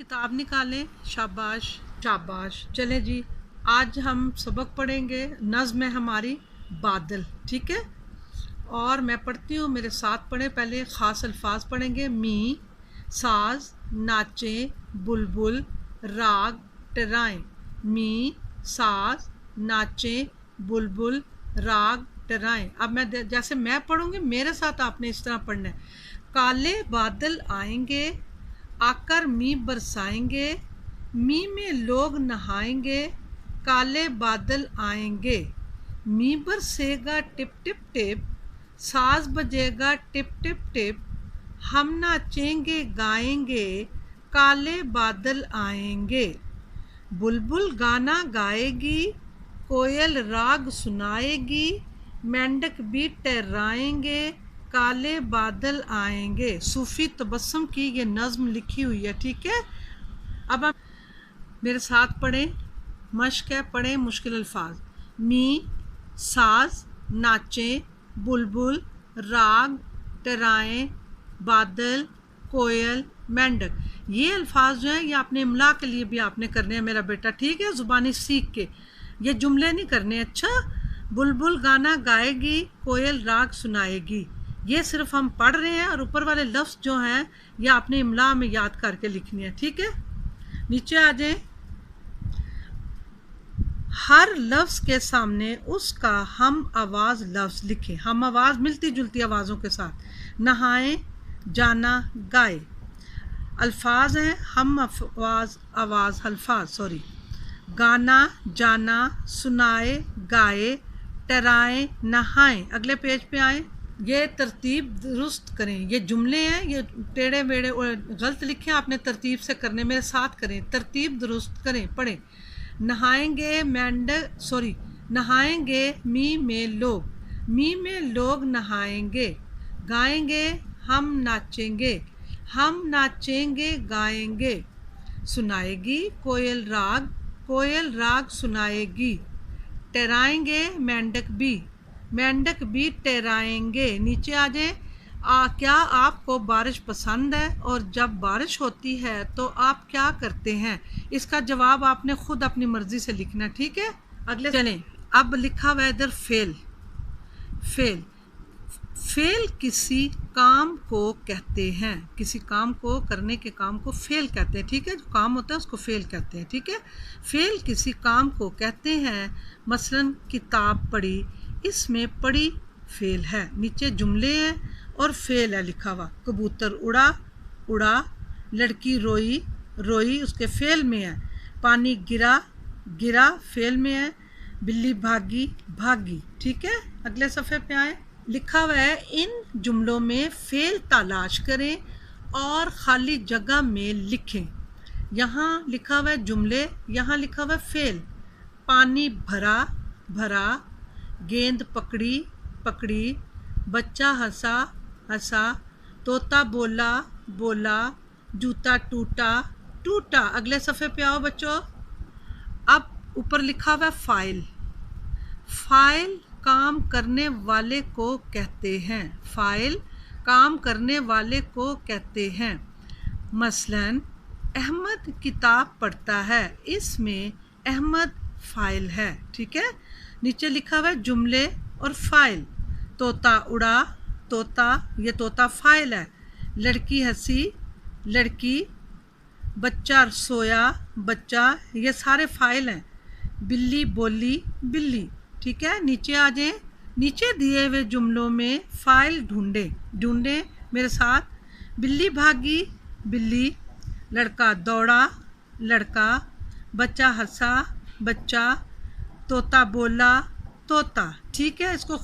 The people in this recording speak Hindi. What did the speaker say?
किताब निकालें। शाबाश शाबाश। चलें जी, आज हम सबक पढ़ेंगे। नज़्म है हमारी बादल, ठीक है। और मैं पढ़ती हूँ, मेरे साथ पढ़ें। पहले ख़ास अल्फाज पढ़ेंगे। मी, साज, नाचें, बुलबुल, राग, टराएं। मी, साज, नाचें, बुलबुल, राग, टराएं। अब मैं जैसे मैं पढ़ूँगी मेरे साथ आपने इस तरह पढ़ना है। काले बादल आएंगे, आकर मी बरसाएंगे, मी में लोग नहाएंगे, काले बादल आएंगे। मी बरसेगा टिप टिप टिप, साज बजेगा टिप टिप टिप, हम नाचेंगे गाएंगे, काले बादल आएंगे। बुलबुल गाना गाएगी, कोयल राग सुनाएगी, मेंढक भी टहराएंगे, काले बादल आएंगे। सूफी तबस्सुम की ये नज़्म लिखी हुई है, ठीक है। अब आप मेरे साथ पढ़ें, मश्क है, पढ़ें मुश्किल अल्फाज। मी, साज, नाचें, बुलबुल, राग, टराएं, बादल, कोयल, मेंढक। ये अल्फाज जो हैं ये आपने इमला के लिए भी आपने करने हैं मेरा बेटा, ठीक है। ज़ुबानी सीख के ये जुमले नहीं करने। अच्छा, बुलबुल गाना गाएगी, कोयल राग सुनाएगी, ये सिर्फ हम पढ़ रहे हैं और ऊपर वाले लफ्ज़ जो हैं ये आपने इमला में याद करके लिखनी है, ठीक है। नीचे आ जाए। हर लफ्ज़ के सामने उसका हम आवाज़ लफ्ज़ लिखें। हम आवाज़ मिलती जुलती आवाज़ों के साथ। नहाएं, जाना, गाए। अल्फाज हैं हम आवाज़ अल्फाज सॉरी। गाना, जाना, सुनाए, गाए, टराएं, नहाएं। अगले पेज पे आए। ये तरतीब दुरुस्त करें। ये जुमले हैं, ये टेढ़े मेढ़े गलत लिखे, आपने तरतीब से करने, मेरे साथ करें। तरतीब दुरुस्त करें, पढ़ें। नहाएंगे नहाएंगे मी में लोग, मी में लोग नहाएंगे। गाएंगे, हम नाचेंगे, हम नाचेंगे गाएंगे। सुनाएगी कोयल राग सुनाएगी। टहराएंगे मेंढक भी टहराएंगे। नीचे आ जाए। क्या आपको बारिश पसंद है, और जब बारिश होती है तो आप क्या करते हैं? इसका जवाब आपने खुद अपनी मर्जी से लिखना, ठीक है। अगले चलें। अब लिखा हुआ इधर फेल। फेल किसी काम को कहते हैं, किसी काम को करने के काम को फेल कहते हैं, ठीक है। जो काम होता है उसको फेल कहते हैं, ठीक है। फेल किसी काम को कहते हैं। मसलन किताब पढ़ी, इसमें पढ़ी फेल है। नीचे जुमले हैं और फेल है लिखा हुआ। कबूतर उड़ा, लड़की रोई उसके फेल में है। पानी गिरा फेल में है। बिल्ली भागी, ठीक है। अगले सफ़े पे आए। लिखा हुआ है इन जुमलों में फेल तलाश करें और खाली जगह में लिखें। यहाँ लिखा हुआ है जुमले, यहाँ लिखा हुआ है फेल। पानी भरा, गेंद पकड़ी, बच्चा हंसा, तोता बोला, जूता टूटा। अगले सफ़े पे आओ बच्चों। अब ऊपर लिखा हुआ है फाइल काम करने वाले को कहते हैं। फाइल काम करने वाले को कहते हैं। मसलन अहमद किताब पढ़ता है, इसमें अहमद फाइल है, ठीक है। नीचे लिखा हुआ है जुमले और फाइल। तोता उड़ा, ये तोता फाइल है। लड़की हंसी, लड़की। बच्चा सोया, बच्चा, ये सारे फाइल हैं। बिल्ली बोली, बिल्ली, ठीक है। नीचे आ जाए। नीचे दिए हुए जुमलों में फाइल ढूंढे मेरे साथ। बिल्ली भागी, बिल्ली। लड़का दौड़ा, लड़का। बच्चा हंसा, बच्चा। तोता बोला, तोता, ठीक है। इसको